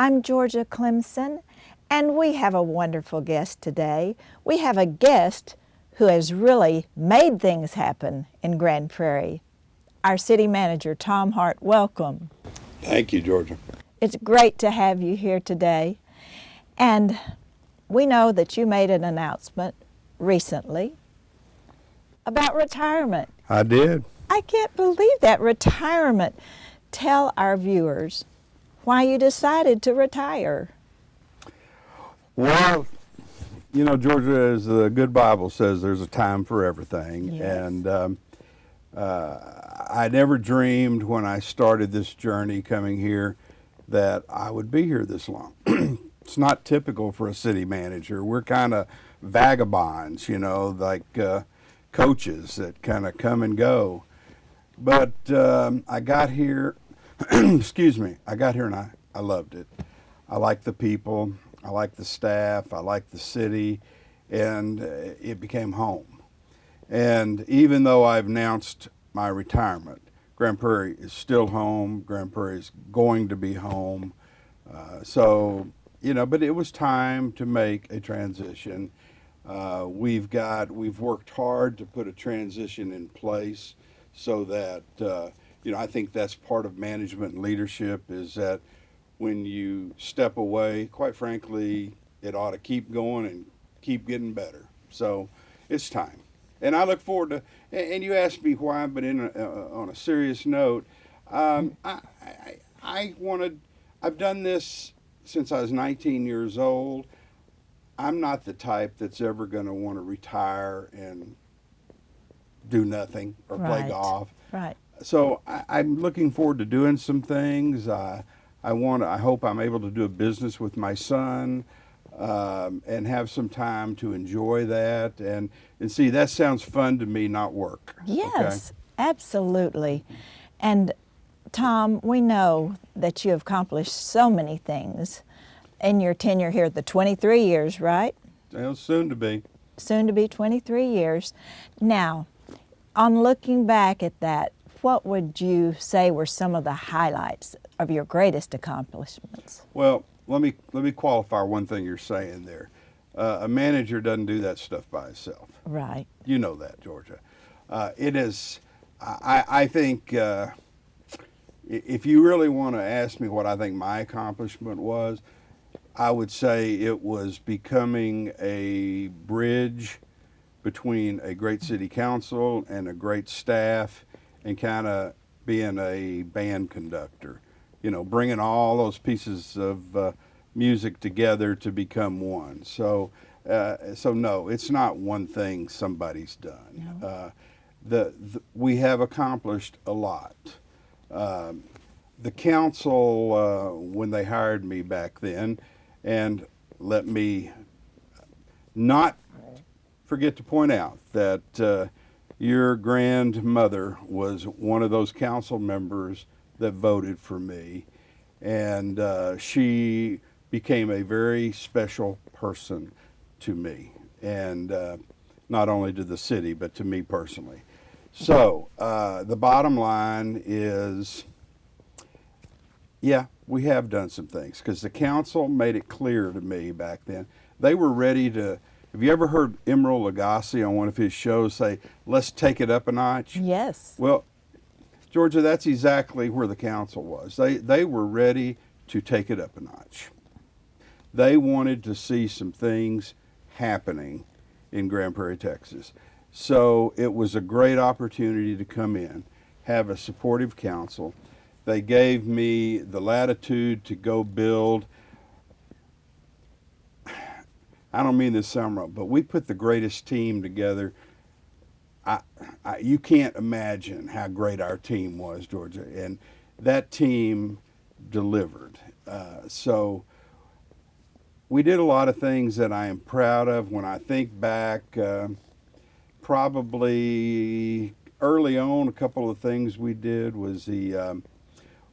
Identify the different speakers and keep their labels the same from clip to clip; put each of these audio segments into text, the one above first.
Speaker 1: I'm Georgia Clemson, and we have a wonderful guest today. We have a guest who has really made things happen in Grand Prairie. Our city manager, Tom Hart, welcome.
Speaker 2: Thank you, Georgia.
Speaker 1: It's great to have you here today. And we know that you made an announcement recently about retirement.
Speaker 2: I did.
Speaker 1: I can't believe that, retirement. Tell our viewers why you decided to retire.
Speaker 2: Well, you know, Georgia, as the good Bible says, there's a time for everything.
Speaker 1: Yes.
Speaker 2: And I never dreamed when I started this journey coming here that I would be here this long. It's not typical for a city manager. We're kind of vagabonds, you know, like coaches that kind of come and go. But I got here, excuse me, I got here and I loved it. I like the people, I like the staff, I like the city, and it became home. And even though I've announced my retirement, Grand Prairie is still home. Grand Prairie is going to be home. So, you know, but it was time to make a transition. We've worked hard to put a transition in place so that, you know, I think that's part of management and leadership is that when you step away, quite frankly, it ought to keep going and keep getting better. So it's time. And I look forward to, and you asked me why, but on a serious note, I've done this since I was 19 years old. I'm not the type that's ever going to want to retire and do nothing or play golf.
Speaker 1: Right.
Speaker 2: So I'm looking forward to doing some things. I hope I'm able to do a business with my son. And have some time to enjoy that. And see, that sounds fun to me, not work.
Speaker 1: Yes, okay? Absolutely. And Tom, we know that you have accomplished so many things in your tenure here, the 23 years, right?
Speaker 2: Well, soon to be.
Speaker 1: Soon to be 23 years. Now, on looking back at that, what would you say were some of the highlights of your greatest accomplishments?
Speaker 2: Well, let me qualify one thing you're saying there. A manager doesn't do that stuff by himself.
Speaker 1: Right.
Speaker 2: You know that, Georgia. It is. I think if you really want to ask me what I think my accomplishment was, I would say it was becoming a bridge between a great city council and a great staff, and kind of being a band conductor. You know, bringing all those pieces of music together to become one. So no, it's not one thing somebody's done. No. We have accomplished a lot. The council, when they hired me back then, and let me not forget to point out that your grandmother was one of those council members that voted for me, and she became a very special person to me, and not only to the city but to me personally. So the bottom line is, yeah, we have done some things because the council made it clear to me back then. They were ready to. Have you ever heard Emeril Lagasse on one of his shows say, "Let's take it up a notch"?
Speaker 1: Yes.
Speaker 2: Well, Georgia, that's exactly where the council was. They were ready to take it up a notch. They wanted to see some things happening in Grand Prairie, Texas. So it was a great opportunity to come in, have a supportive council. They gave me the latitude to go build. I don't mean this to sound wrong, but we put the greatest team together. You can't imagine how great our team was, Georgia, and that team delivered. So we did a lot of things that I am proud of. When I think back, probably early on, a couple of things we did was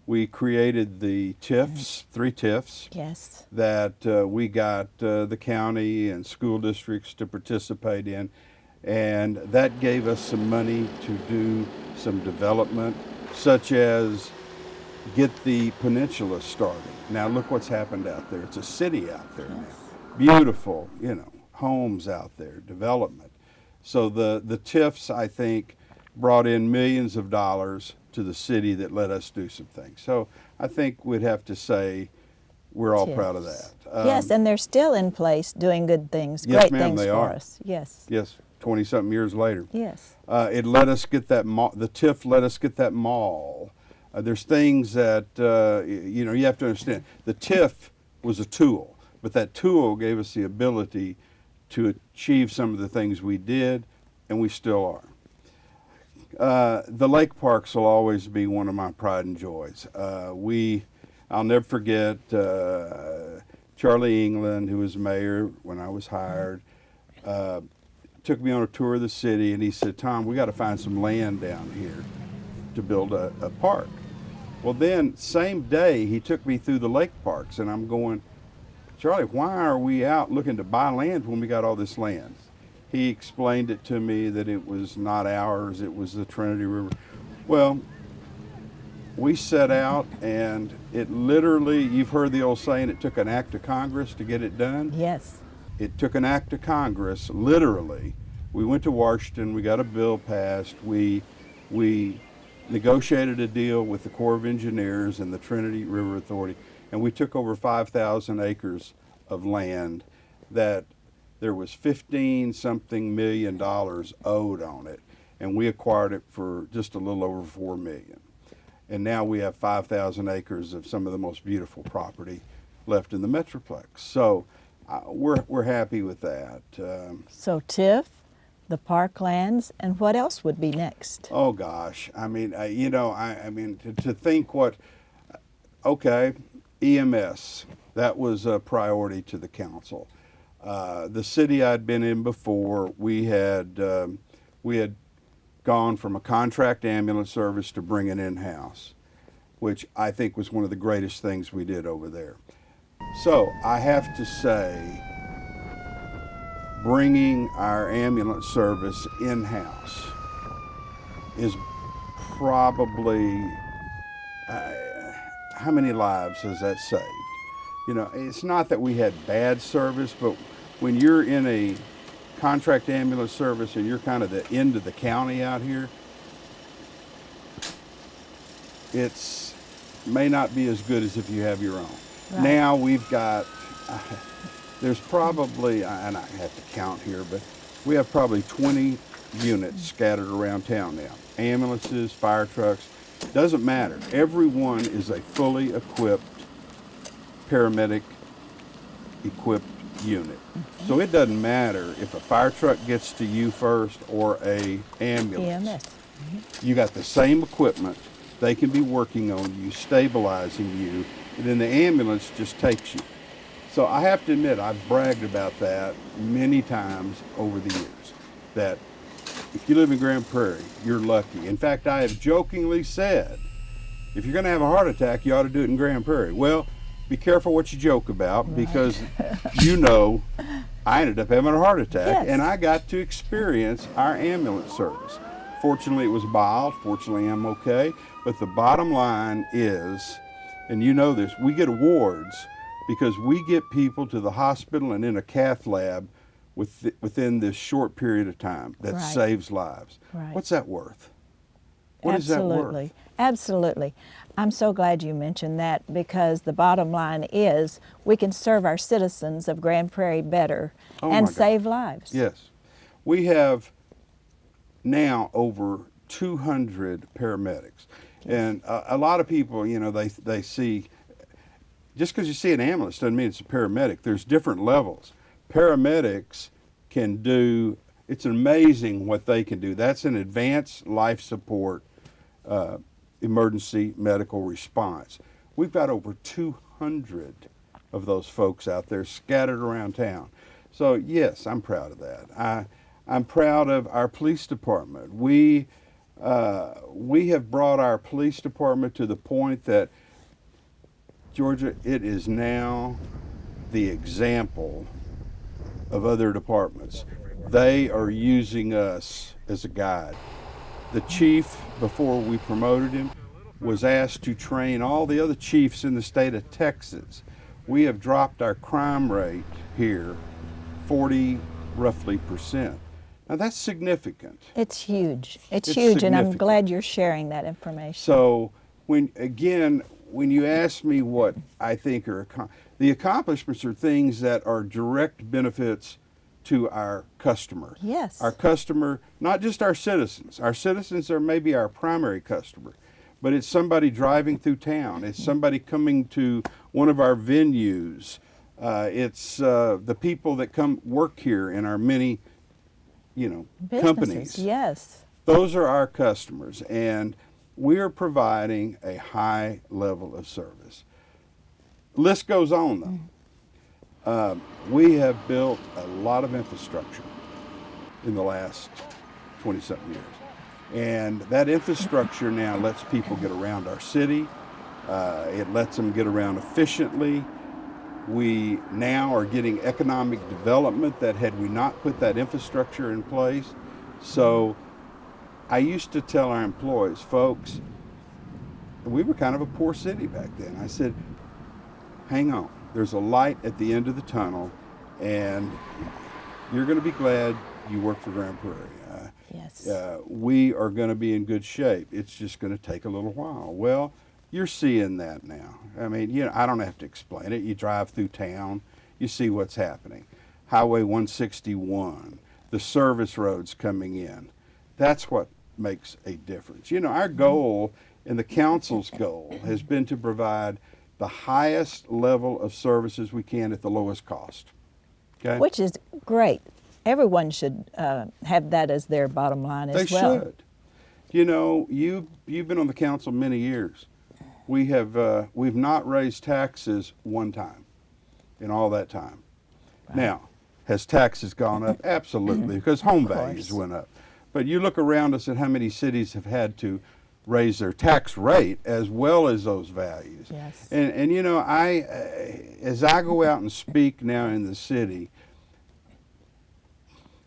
Speaker 2: we created the TIFs, 3 TIFs.
Speaker 1: Yes.
Speaker 2: That we got the county and school districts to participate in. And that gave us some money to do some development, such as get the peninsula started. Now look what's happened out there. It's a city out there now. Beautiful, homes out there, development. So the TIFs, I think, brought in millions of dollars to the city that let us do some things. So I think we'd have to say we're all proud of that.
Speaker 1: Yes, and they're still in place doing good things,
Speaker 2: Yes,
Speaker 1: great
Speaker 2: ma'am,
Speaker 1: things
Speaker 2: they
Speaker 1: for
Speaker 2: are.
Speaker 1: us. Yes.
Speaker 2: Yes, 20-something years later.
Speaker 1: Yes.
Speaker 2: It let us get that mall, the TIF let us get that mall. There's things that, you have to understand. The TIF was a tool, but that tool gave us the ability to achieve some of the things we did, and we still are. The lake parks will always be one of my pride and joys. I'll never forget Charlie England, who was mayor when I was hired, took me on a tour of the city, and he said, "Tom, we got to find some land down here to build a park." Well, then, same day, he took me through the lake parks, and I'm going, "Charlie, why are we out looking to buy land when we got all this land?" He explained it to me that it was not ours, it was the Trinity River. Well, we set out, and it literally, you've heard the old saying, it took an act of Congress to get it done.
Speaker 1: Yes.
Speaker 2: It took an act of Congress, literally. We went to Washington, we got a bill passed, we negotiated a deal with the Corps of Engineers and the Trinity River Authority, and we took over 5,000 acres of land that there was 15-something million dollars owed on it, and we acquired it for just a little over $4 million. And now we have 5,000 acres of some of the most beautiful property left in the Metroplex. So we're happy with that.
Speaker 1: So TIF, the parklands, and what else would be next?
Speaker 2: Oh gosh, I mean, to think okay, EMS, that was a priority to the council. The city I'd been in before, we had gone from a contract ambulance service to bring it in-house, which I think was one of the greatest things we did over there. So I have to say, bringing our ambulance service in-house is probably, how many lives has that saved? It's not that we had bad service, but when you're in a contract ambulance service and you're kind of the end of the county out here, it's may not be as good as if you have your own. Right. Now we've got, there's probably, and I have to count here, but we have probably 20 units scattered around town now. Ambulances, fire trucks, doesn't matter. Everyone is a fully equipped, paramedic equipped unit. So it doesn't matter if a fire truck gets to you first or a ambulance.
Speaker 1: EMS.
Speaker 2: You got the same equipment. They can be working on you, stabilizing you, and then the ambulance just takes you. So I have to admit, I've bragged about that many times over the years, that if you live in Grand Prairie, you're lucky. In fact, I have jokingly said, if you're going to have a heart attack, you ought to do it in Grand Prairie. Well, be careful what you joke about, because I ended up having a heart attack. Yes. And I got to experience our ambulance service. Fortunately, it was mild. Fortunately, I'm okay. But the bottom line is, and you know this, we get awards because we get people to the hospital and in a cath lab within this short period of time that
Speaker 1: Right.
Speaker 2: saves lives.
Speaker 1: Right.
Speaker 2: What's that worth? What
Speaker 1: Absolutely.
Speaker 2: is that worth?
Speaker 1: Absolutely. I'm so glad you mentioned that, because the bottom line is we can serve our citizens of Grand Prairie better and save lives.
Speaker 2: Yes. We have now over 200 paramedics. Yes. And a lot of people, they see, just because you see an ambulance doesn't mean it's a paramedic. There's different levels. Paramedics can do, it's amazing what they can do. That's an advanced life support emergency medical response. We've got over 200 of those folks out there scattered around town. So yes, I'm proud of that. I'm proud of our police department. We have brought our police department to the point that, Georgia, it is now the example of other departments. They are using us as a guide. The chief, before we promoted him, was asked to train all the other chiefs in the state of Texas. We have dropped our crime rate here 40 roughly percent. Now that's significant.
Speaker 1: It's huge. It's
Speaker 2: It's
Speaker 1: huge, and I'm
Speaker 2: significant.
Speaker 1: glad you're sharing that information.
Speaker 2: So when you ask me what I think are the accomplishments are things that are direct benefits to our customer.
Speaker 1: Yes.
Speaker 2: Our customer, not just our citizens. Our citizens are maybe our primary customer, but it's somebody driving through town. It's somebody coming to one of our venues. It's the people that come work here in our many,
Speaker 1: Businesses,
Speaker 2: companies.
Speaker 1: yes.
Speaker 2: Those are our customers, and we are providing a high level of service. List goes on, though. We have built a lot of infrastructure in the last 20-something years. And that infrastructure now lets people get around our city. It lets them get around efficiently. We now are getting economic development that had we not put that infrastructure in place. So I used to tell our employees, folks, we were kind of a poor city back then. I said, hang on, there's a light at the end of the tunnel, and you're going to be glad you work for Grand Prairie.
Speaker 1: Yes.
Speaker 2: We are going to be in good shape. It's just going to take a little while. Well, you're seeing that now. I mean, I don't have to explain it. You drive through town, you see what's happening. Highway 161, the service roads coming in. That's what makes a difference. Our goal and the council's goal has been to provide the highest level of services we can at the lowest cost. Okay?
Speaker 1: Which is great. Everyone should have that as their bottom line as
Speaker 2: They
Speaker 1: well.
Speaker 2: should. You've been on the council many years. We've not raised taxes one time in all that time.
Speaker 1: Right.
Speaker 2: Now, has taxes gone up? Absolutely, because home values went up. But you look around us at how many cities have had to raise their tax rate as well as those values.
Speaker 1: Yes.
Speaker 2: And as I go out and speak now in the city,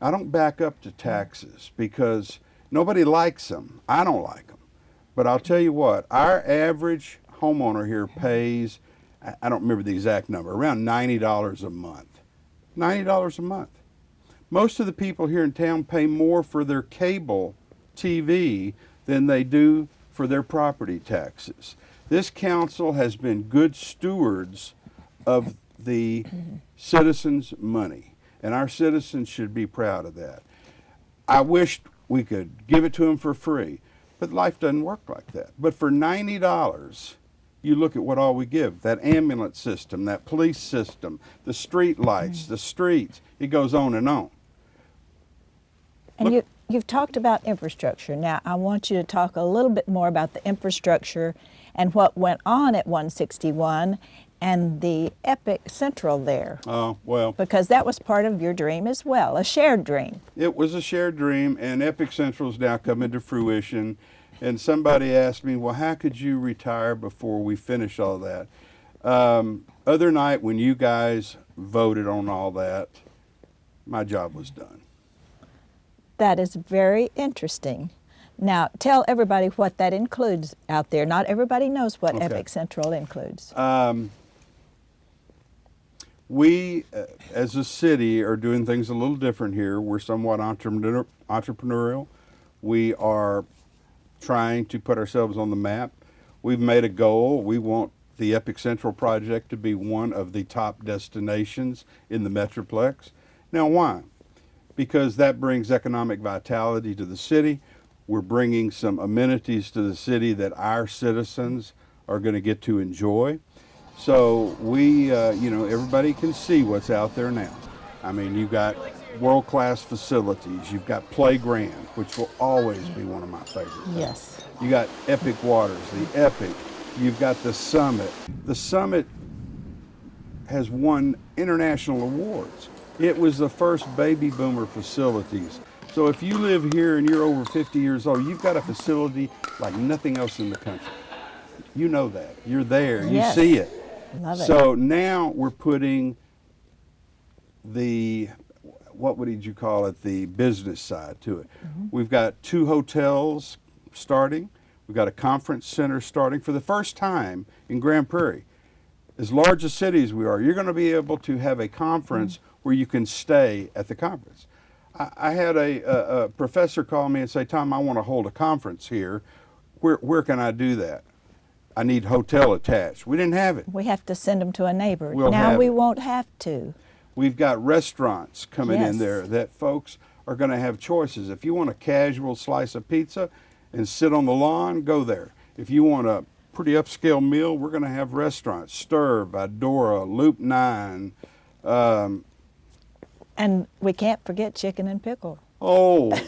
Speaker 2: I don't back up to taxes because nobody likes them. I don't like them. But I'll tell you what, our average homeowner here pays, I don't remember the exact number, around $90 a month. $90 a month. Most of the people here in town pay more for their cable TV than they do for their property taxes. This council has been good stewards of the citizens' money, and our citizens should be proud of that. I wish we could give it to them for free, but life doesn't work like that. But for $90, you look at what all we give, that ambulance system, that police system, the street lights, the streets, it goes on and on.
Speaker 1: And you've talked about infrastructure. Now, I want you to talk a little bit more about the infrastructure and what went on at 161 and the Epic Central there.
Speaker 2: Oh, well.
Speaker 1: Because that was part of your dream as well, a shared dream.
Speaker 2: It was a shared dream, and Epic Central's now come into fruition. And somebody asked me, well, how could you retire before we finish all that? Other night when you guys voted on all that, my job was done.
Speaker 1: That is very interesting. Now, tell everybody what that includes out there. Not everybody knows what
Speaker 2: Okay.
Speaker 1: Epic Central includes.
Speaker 2: We, as a city, are doing things a little different here. We're somewhat entrepreneurial. We are trying to put ourselves on the map. We've made a goal. We want the Epic Central project to be one of the top destinations in the Metroplex. Now, why? Because that brings economic vitality to the city. We're bringing some amenities to the city that our citizens are going to get to enjoy. So we, everybody can see what's out there now. I mean, you've got world-class facilities. You've got Playground, which will always be one of my favorites.
Speaker 1: Yes.
Speaker 2: You got Epic Waters, the Epic. You've got the Summit. The Summit has won international awards. It was the first baby boomer facilities. So if you live here and you're over 50 years old, you've got a facility like nothing else in the country. You know that. You're there.
Speaker 1: Yes.
Speaker 2: You see it.
Speaker 1: Love it.
Speaker 2: So now we're putting the, what would you call it, the business side to it. We've got 2 hotels starting. We've got a conference center starting for the first time in Grand Prairie. As large a city as we are, you're going to be able to have a conference where you can stay at the conference. I had a professor call me and say, Tom, I want to hold a conference here. Where can I do that? I need hotel attached. We didn't have it.
Speaker 1: We have to send them to a neighbor.
Speaker 2: We'll
Speaker 1: now
Speaker 2: have
Speaker 1: we
Speaker 2: it.
Speaker 1: won't have to.
Speaker 2: We've got restaurants coming in
Speaker 1: Yes.
Speaker 2: there that folks are going to have choices. If you want a casual slice of pizza and sit on the lawn, go there. If you want a pretty upscale meal, we're going to have restaurants, Stir, Vidora, Loop 9.
Speaker 1: And we can't forget chicken and pickle.
Speaker 2: Oh,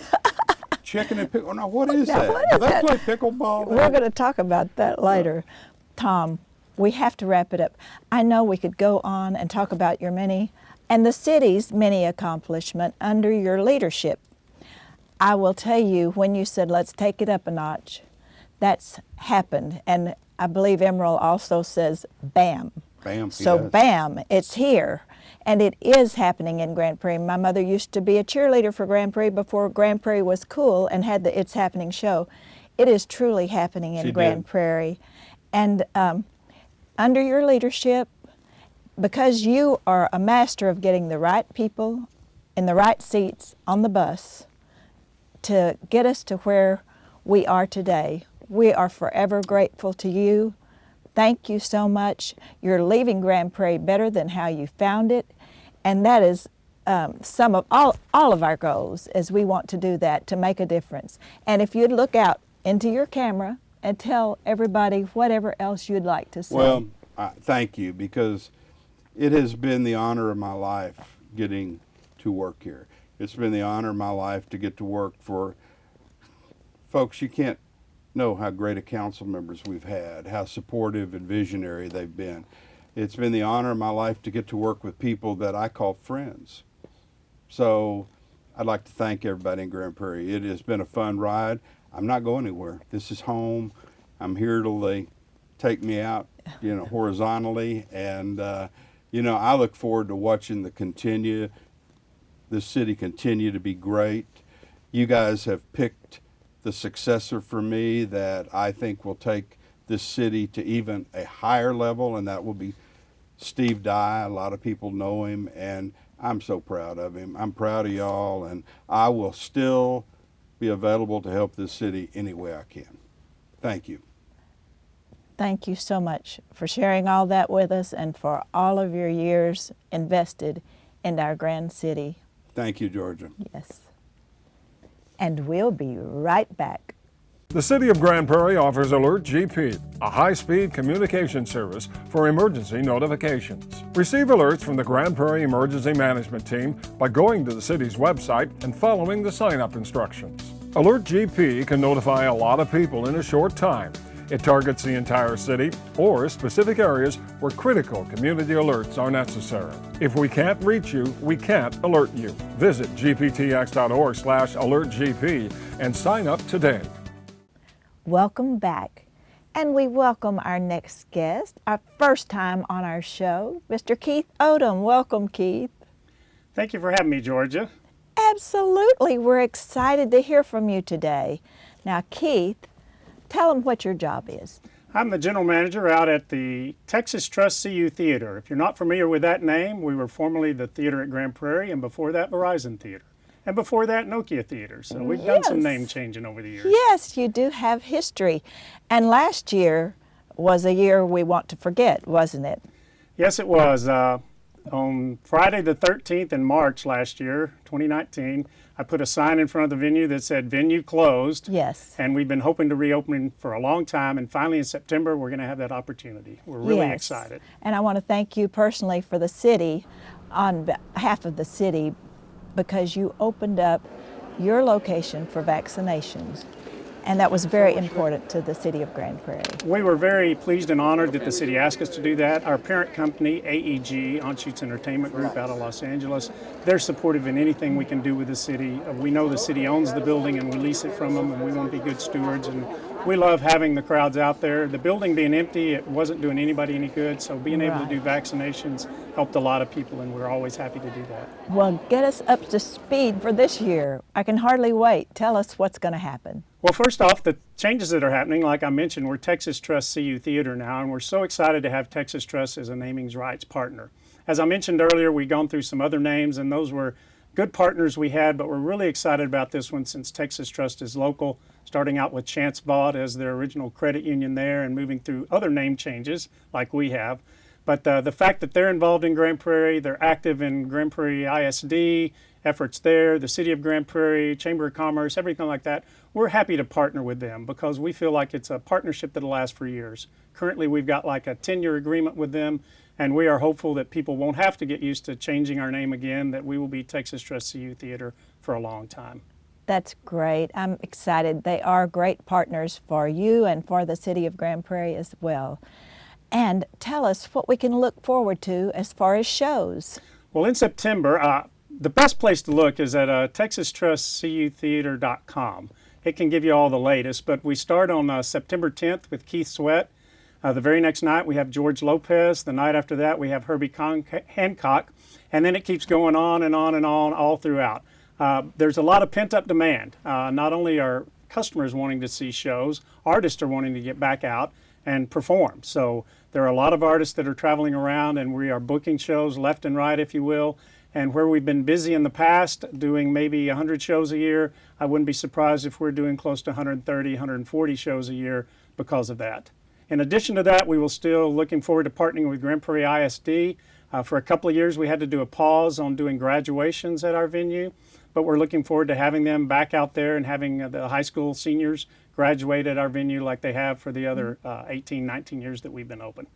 Speaker 2: chicken and pickle. Now, what is
Speaker 1: Now,
Speaker 2: that?
Speaker 1: what
Speaker 2: Do
Speaker 1: is
Speaker 2: they
Speaker 1: that?
Speaker 2: play pickleball?
Speaker 1: We're going to talk about that later. Tom, we have to wrap it up. I know we could go on and talk about your many, and the city's many accomplishment under your leadership. I will tell you, when you said, let's take it up a notch, that's happened. And I believe Emerald also says, bam.
Speaker 2: Bam.
Speaker 1: So
Speaker 2: yes.
Speaker 1: bam, it's here. And it is happening in Grand Prairie. My mother used to be a cheerleader for Grand Prairie before Grand Prairie was cool and had the It's Happening show. It is truly happening in
Speaker 2: She
Speaker 1: Grand
Speaker 2: did.
Speaker 1: Prairie. And under your leadership, because you are a master of getting the right people in the right seats on the bus to get us to where we are today, we are forever grateful to you. Thank you so much. You're leaving Grand Prairie better than how you found it. And that is some of all of our goals, as we want to do that, to make a difference. And if you'd look out into your camera and tell everybody whatever else you'd like to say.
Speaker 2: Well, thank you, because it has been the honor of my life getting to work here. It's been the honor of my life to get to work for folks. You can't know how great a council members we've had, how supportive and visionary they've been. It's been the honor of my life to get to work with people that I call friends. So I'd like to thank everybody in Grand Prairie. It has been a fun ride. I'm not going anywhere. This is home. I'm here till they take me out, horizontally. And, I look forward to watching the city continue to be great. You guys have picked the successor for me that I think will take this city to even a higher level, and that will be Steve Dye. A lot of people know him, and I'm so proud of him. I'm proud of y'all, and I will still be available to help this city any way I can. Thank you.
Speaker 1: Thank you so much for sharing all that with us and for all of your years invested in our grand city.
Speaker 2: Thank you, Georgia.
Speaker 1: Yes. And we'll be right back.
Speaker 3: The City of Grand Prairie offers Alert GP, a high-speed communication service for emergency notifications. Receive alerts from the Grand Prairie Emergency Management Team by going to the city's website and following the sign-up instructions. Alert GP can notify a lot of people in a short time. It targets the entire city or specific areas where critical community alerts are necessary. If we can't reach you, we can't alert you. Visit gptx.org/alertgp and sign up today.
Speaker 1: Welcome back. And we welcome our next guest, our first time on our show, Mr. Keith Odom. Welcome, Keith.
Speaker 4: Thank you for having me, Georgia.
Speaker 1: Absolutely. We're excited to hear from you today. Now, Keith, tell them what your job is.
Speaker 4: I'm the general manager out at the Texas Trust CU Theater. If you're not familiar with that name, we were formerly the theater at Grand Prairie, and before that, Verizon Theater. And before that, Nokia Theater. So we've done some name changing over the years.
Speaker 1: Yes, you do have history. And last year was a year we want to forget, wasn't it?
Speaker 4: Yes, it was. On Friday the 13th in March last year, 2019, I put a sign in front of the venue that said venue closed.
Speaker 1: Yes.
Speaker 4: And we've been hoping to reopen for a long time, and finally in September we're going to have that opportunity. We're really
Speaker 1: Yes.
Speaker 4: excited.
Speaker 1: And I want to thank you personally for the city, on behalf of the city, because you opened up your location for vaccinations. And that was very important to the city of Grand Prairie.
Speaker 4: We were very pleased and honored that the city asked us to do that. Our parent company, AEG, Anschutz Entertainment Group out of Los Angeles, they're supportive in anything we can do with the city. We know the city owns the building and we lease it from them, and we want to be good stewards, and we love having the crowds out there. The building being empty, it wasn't doing anybody any good, so being able to do vaccinations helped a lot of people, and we're always happy to do that.
Speaker 1: Well, get us up to speed for this year. I can hardly wait. Tell us what's going to happen.
Speaker 4: Well, first off, the changes that are happening, like I mentioned, we're Texas Trust CU Theater now, and we're so excited to have Texas Trust as a naming rights partner. As I mentioned earlier, we've gone through some other names, and those were good partners we had, but we're really excited about this one since Texas Trust is local, starting out with Chance Vaught as their original credit union there and moving through other name changes like we have. But the fact that they're involved in Grand Prairie, they're active in Grand Prairie ISD, efforts there, the City of Grand Prairie, Chamber of Commerce, everything like that, we're happy to partner with them because we feel like it's a partnership that'll last for years. Currently, we've got like a 10-year agreement with them, and we are hopeful that people won't have to get used to changing our name again, that we will be Texas Trust CU Theater for a long time.
Speaker 1: That's great. I'm excited. They are great partners for you and for the City of Grand Prairie as well. And tell us what we can look forward to as far as shows.
Speaker 4: Well, in September, the best place to look is at TexasTrustCUtheater.com. It can give you all the latest, but we start on September 10th with Keith Sweat. The very next night we have George Lopez. The night after that we have Herbie Hancock. And then it keeps going on and on and on all throughout. There's a lot of pent-up demand. Not only are customers wanting to see shows, artists are wanting to get back out and perform. So there are a lot of artists that are traveling around, and we are booking shows left and right, if you will. And where we've been busy in the past, doing maybe 100 shows a year, I wouldn't be surprised if we're doing close to 130, 140 shows a year because of that. In addition to that, we will still looking forward to partnering with Grand Prairie ISD. For a couple of years, we had to do a pause on doing graduations at our venue, but we're looking forward to having them back out there and having the high school seniors graduate at our venue like they have for the other 18, 19 years that we've been open.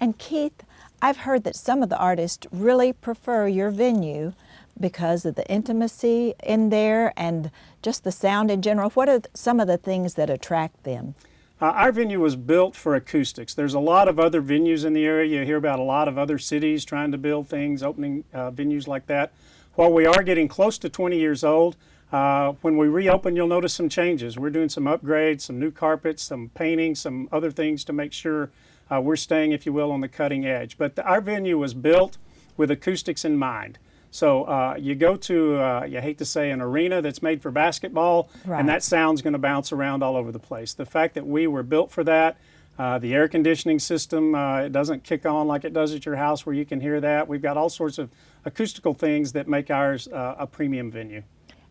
Speaker 1: And Keith, I've heard that some of the artists really prefer your venue because of the intimacy in there and just the sound in general. What are some of the things that attract them?
Speaker 4: Our venue was built for acoustics. There's a lot of other venues in the area. You hear about a lot of other cities trying to build things, opening venues like that. While we are getting close to 20 years old, when we reopen, you'll notice some changes. We're doing some upgrades, some new carpets, some painting, some other things to make sure we're staying, if you will, on the cutting edge. But our venue was built with acoustics in mind. So you go to, you hate to say, an arena that's made for basketball, and that sound's going to bounce around all over the place. The fact that we were built for that, the air conditioning system, it doesn't kick on like it does at your house where you can hear that. We've got all sorts of acoustical things that make ours a premium venue.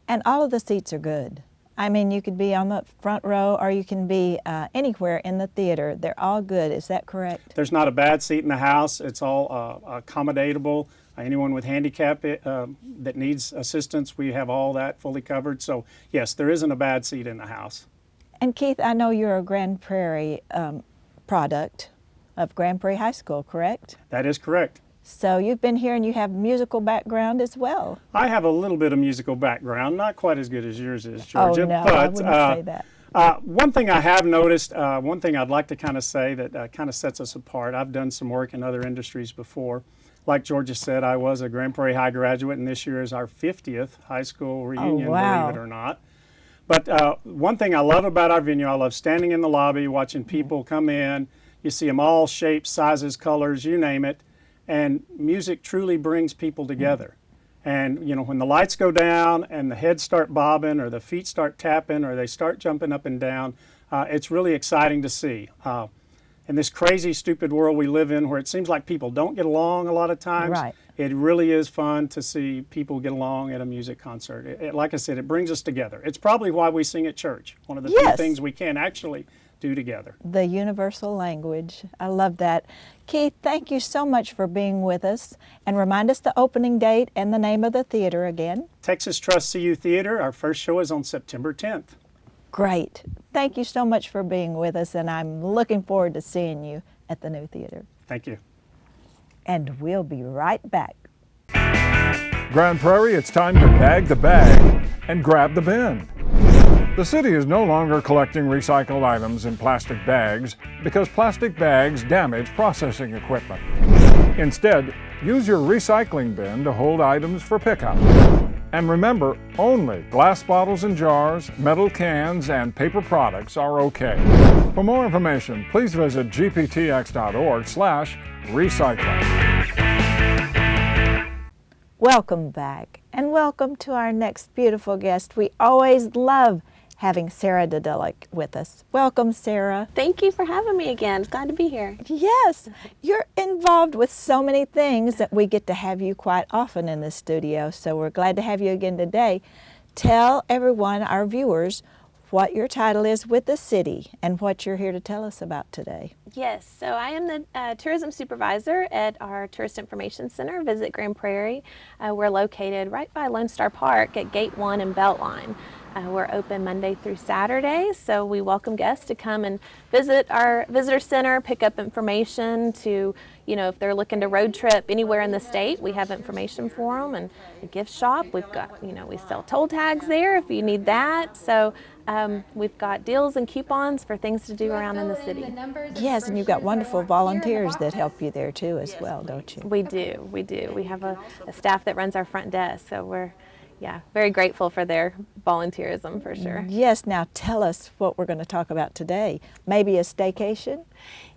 Speaker 1: And all of the seats are good. I mean, you could be on the front row or you can be anywhere in the theater. They're all good. Is that correct?
Speaker 4: There's not a bad seat in the house. It's all accommodatable. Anyone with handicap that needs assistance, we have all that fully covered. So yes, there isn't a bad seat in the house.
Speaker 1: And Keith, I know you're a Grand Prairie product of Grand Prairie High School, correct?
Speaker 4: That is correct.
Speaker 1: So you've been here and you have musical background as well.
Speaker 4: I have a little bit of musical background, not quite as good as yours is, Georgia.
Speaker 1: Oh no,
Speaker 4: but,
Speaker 1: I wouldn't say that.
Speaker 4: One thing I have noticed, one thing I'd like to kind of say that kind of sets us apart, I've done some work in other industries before. Like Georgia said, I was a Grand Prairie High graduate, and this year is our 50th high school reunion, believe it or not. But one thing I love about our venue, I love standing in the lobby, watching people come in. You see them all shapes, sizes, colors, you name it. And music truly brings people together. And you know, when the lights go down and the heads start bobbing or the feet start tapping or they start jumping up and down, it's really exciting to see. In this crazy, stupid world we live in where it seems like people don't get along a lot of times, it really is fun to see people get along at a music concert. Like I said, it brings us together. It's probably why we sing at church, one of the few things we can actually do together.
Speaker 1: The universal language. I love that. Keith, thank you so much for being with us. And remind us the opening date and the name of the theater again.
Speaker 4: Texas Trust CU Theater. Our first show is on September 10th.
Speaker 1: Great. Thank you so much for being with us, and I'm looking forward to seeing you at the new theater.
Speaker 4: Thank you.
Speaker 1: And we'll be right back.
Speaker 3: Grand Prairie, it's time to bag the bag and grab the bin. The city is no longer collecting recycled items in plastic bags because plastic bags damage processing equipment. Instead, use your recycling bin to hold items for pickup. And remember, only glass bottles and jars, metal cans, and paper products are okay. For more information, please visit gptx.org/recycling.
Speaker 1: Welcome back, and welcome to our next beautiful guest. We always love having Sarah Dedelic with us. Welcome, Sarah.
Speaker 5: Thank you for having me again. Glad to be here.
Speaker 1: Yes, you're involved with so many things that we get to have you quite often in the studio, so we're glad to have you again today. Tell everyone, our viewers, what your title is with the city and what you're here to tell us about today.
Speaker 5: Yes, so I am the tourism supervisor at our Tourist Information Center, Visit Grand Prairie. We're located right by Lone Star Park at Gate 1 and Beltline. We're open Monday through Saturday, so we welcome guests to come and visit our visitor center, pick up information to, if they're looking to road trip anywhere in the state, we have information for them, and a gift shop. We've got, we sell toll tags there if you need that. So we've got deals and coupons for things to do around in the city.
Speaker 1: Yes, and you've got wonderful volunteers that help you there too as well, don't you?
Speaker 5: We do. We have a staff that runs our front desk, so we're very grateful for their volunteerism for sure.
Speaker 1: Yes, now tell us what we're going to talk about today. Maybe a staycation?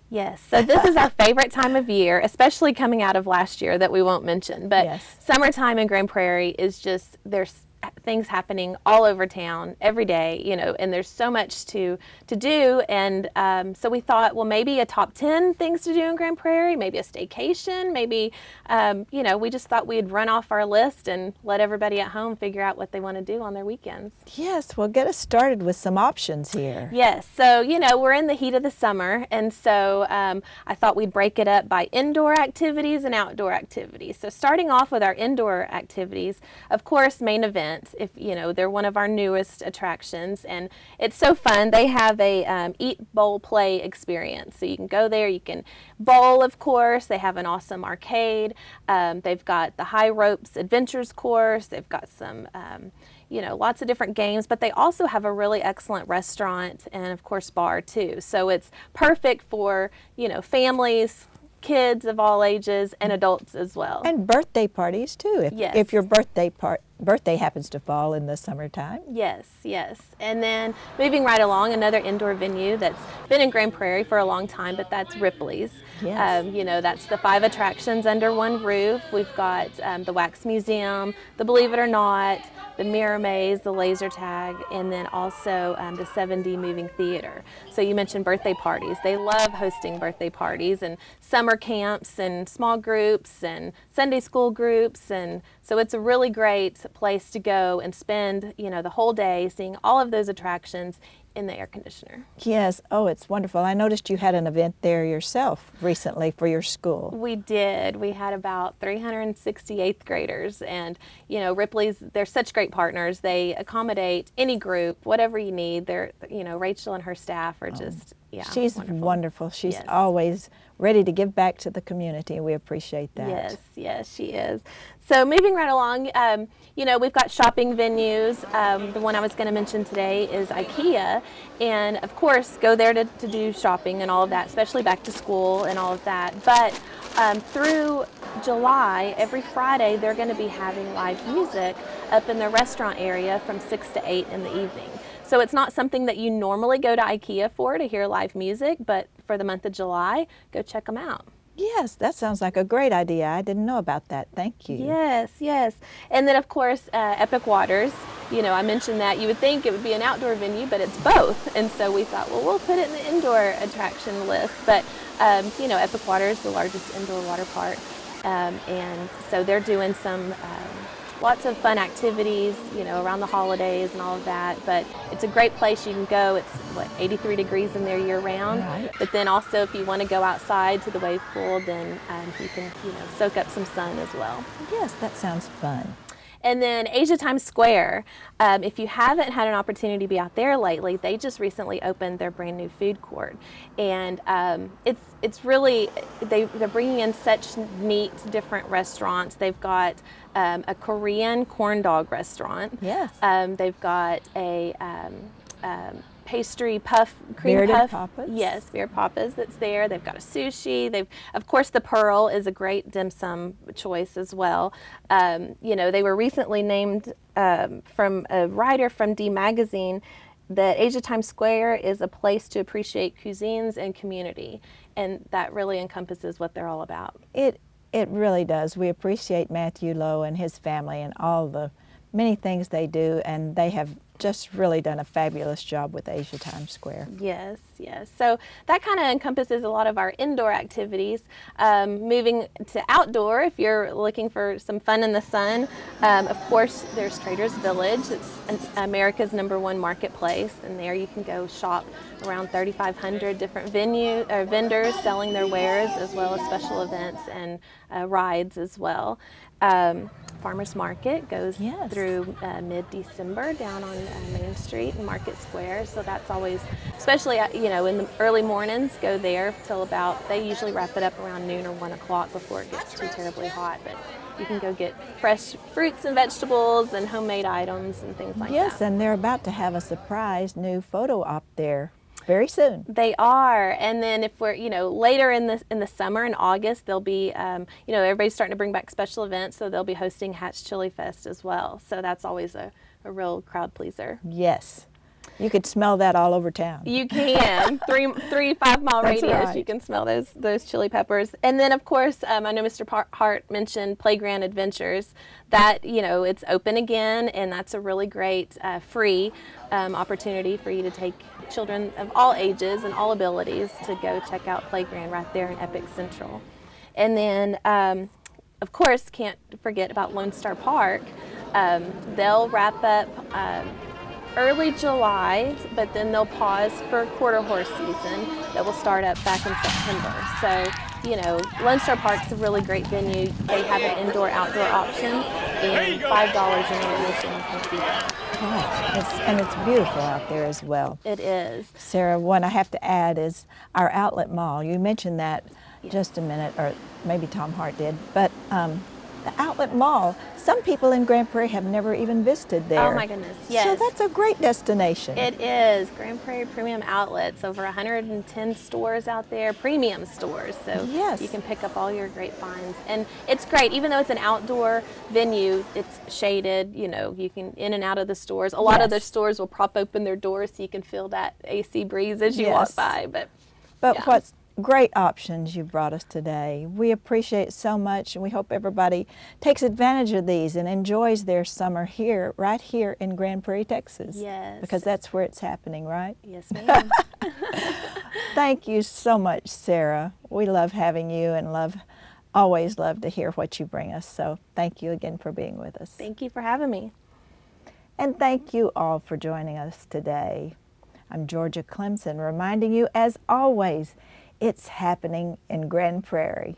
Speaker 5: Yes, so this is our favorite time of year, especially coming out of last year that we won't mention. But
Speaker 1: yes.
Speaker 5: Summertime in Grand Prairie is just, there's things happening all over town every day, and there's so much to do. And so we thought, well, maybe a top 10 things to do in Grand Prairie, maybe a staycation, maybe, we just thought we'd run off our list and let everybody at home figure out what they want to do on their weekends.
Speaker 1: Yes, well, get us started with some options here.
Speaker 5: Yes, so, we're in the heat of the summer, and so I thought we'd break it up by indoor activities and outdoor activities. So starting off with our indoor activities, of course, Main Event. If they're one of our newest attractions, and it's so fun. They have a eat, bowl, play experience. So you can go there, you can bowl, of course. They have an awesome arcade. They've got the high ropes adventures course. They've got some lots of different games, but they also have a really excellent restaurant and, of course, bar too. So it's perfect for families, kids of all ages, and adults as well.
Speaker 1: And birthday parties too,
Speaker 5: Yes.
Speaker 1: if your birthday happens to fall in the summertime.
Speaker 5: Yes. And then moving right along, another indoor venue that's been in Grand Prairie for a long time, but that's Ripley's.
Speaker 1: Yes.
Speaker 5: That's the 5 attractions under one roof. We've got the Wax Museum, the Believe It or Not, the Mirror Maze, the laser tag, and then also the 7D moving theater. So you mentioned birthday parties. They love hosting birthday parties and summer camps and small groups and Sunday school groups, and so it's a really great place to go and spend the whole day seeing all of those attractions in the air conditioner.
Speaker 1: Yes, oh, it's wonderful. I noticed you had an event there yourself recently for your school.
Speaker 5: We did. We had about 360 8th graders, and Ripley's, they're such great partners. They accommodate any group, whatever you need. They're, Rachel and her staff are just,
Speaker 1: She's wonderful. She's always ready to give back to the community, and we appreciate that.
Speaker 5: Yes, she is. So moving right along, we've got shopping venues. The one I was going to mention today is Ikea, and of course go there to do shopping and all of that, especially back to school and all of that. But through July, every Friday, they're going to be having live music up in the restaurant area from 6 to 8 in the evening. So it's not something that you normally go to Ikea for to hear live music, but for the month of July, go check them out.
Speaker 1: Yes, that sounds like a great idea. I didn't know about that. Thank you.
Speaker 5: Yes. And then, of course, Epic Waters. I mentioned that you would think it would be an outdoor venue, but it's both. And so we thought, well, we'll put it in the indoor attraction list. But, Epic Waters is the largest indoor water park. And so they're doing some lots of fun activities, around the holidays and all of that. But it's a great place you can go. It's 83 degrees in there year round.
Speaker 1: Right.
Speaker 5: But then also if you want to go outside to the wave pool, then you can, soak up some sun as well.
Speaker 1: Yes, that sounds fun.
Speaker 5: And then Asia Times Square, if you haven't had an opportunity to be out there lately, they just recently opened their brand new food court. And it's really, they're bringing in such neat different restaurants. They've got a Korean corn dog restaurant.
Speaker 1: Yes.
Speaker 5: They've got a pastry puff, cream
Speaker 1: Bearded
Speaker 5: puff.
Speaker 1: Papa's?
Speaker 5: Yes, Bearded Papa's that's there. They've got a sushi. They've, of course, the Pearl is a great dim sum choice as well. You know, they were recently named from a writer from D Magazine that Asia Times Square is a place to appreciate cuisines and community, and that really encompasses what they're all about.
Speaker 1: It really does. We appreciate Matthew Lowe and his family and all the many things they do, and they have just really done a fabulous job with Asia Times Square.
Speaker 5: Yes, yes. So that kind of encompasses a lot of our indoor activities. Moving to outdoor, if you're looking for some fun in the sun, of course, there's Traders Village. It's America's #1 marketplace, and there you can go shop around 3,500 different vendors selling their wares, as well as special events and rides as well. Farmers Market goes
Speaker 1: Yes.
Speaker 5: through mid-December down on Main Street and Market Square, so that's always, especially you know, in the early mornings, go there till about, they usually wrap it up around noon or 1 o'clock before it gets too terribly hot, but you can go get fresh fruits and vegetables and homemade items and things like that.
Speaker 1: Yes, and they're about to have a surprise new photo op there very soon.
Speaker 5: They are, and then if we're, you know, later in the summer in August, they'll be, you know, everybody's starting to bring back special events, so they'll be hosting Hatch Chili Fest as well. So that's always a real crowd pleaser.
Speaker 1: Yes. You could smell that all over town.
Speaker 5: You can 3-5 mile
Speaker 1: That's
Speaker 5: radius.
Speaker 1: right.
Speaker 5: You can smell those chili peppers, and then of course I know Mr. Hart mentioned Playground Adventures. That, you know, it's open again, and that's a really great free opportunity for you to take children of all ages and all abilities to go check out Playground right there in Epic Central. And then of course can't forget about Lone Star Park. They'll wrap up early July, but then they'll pause for quarter horse season that will start up back in September. So, you know, Lone Star Park's a really great venue. They have an indoor-outdoor option, and $5 in admission can be there.
Speaker 1: Right. And it's beautiful out there as well.
Speaker 5: It is.
Speaker 1: Sarah, one I have to add is our outlet mall. You mentioned that just a minute, or maybe Tom Hart did, but the outlet mall, some people in Grand Prairie have never even visited there.
Speaker 5: Oh my goodness, yes.
Speaker 1: So that's a great destination.
Speaker 5: It is. Grand Prairie Premium Outlets, over 110 stores out there, premium stores. So
Speaker 1: Yes.
Speaker 5: you can pick up all your great finds. And it's great, even though it's an outdoor venue, it's shaded, you know, you can in and out of the stores. A lot of the
Speaker 1: Yes.
Speaker 5: stores will prop open their doors so you can feel that AC breeze as you walk
Speaker 1: Yes.
Speaker 5: by.
Speaker 1: But
Speaker 5: yeah.
Speaker 1: what's great options you brought us today. We appreciate it so much, and we hope everybody takes advantage of these and enjoys their summer here, right here in Grand Prairie, Texas.
Speaker 5: Yes.
Speaker 1: Because that's where it's happening, right?
Speaker 5: Yes, ma'am.
Speaker 1: Thank you so much, Sarah. We love having you and always love to hear what you bring us. So thank you again for being with us.
Speaker 5: Thank you for having me.
Speaker 1: And thank you all for joining us today. I'm Georgia Clemson, reminding you, as always, it's happening in Grand Prairie.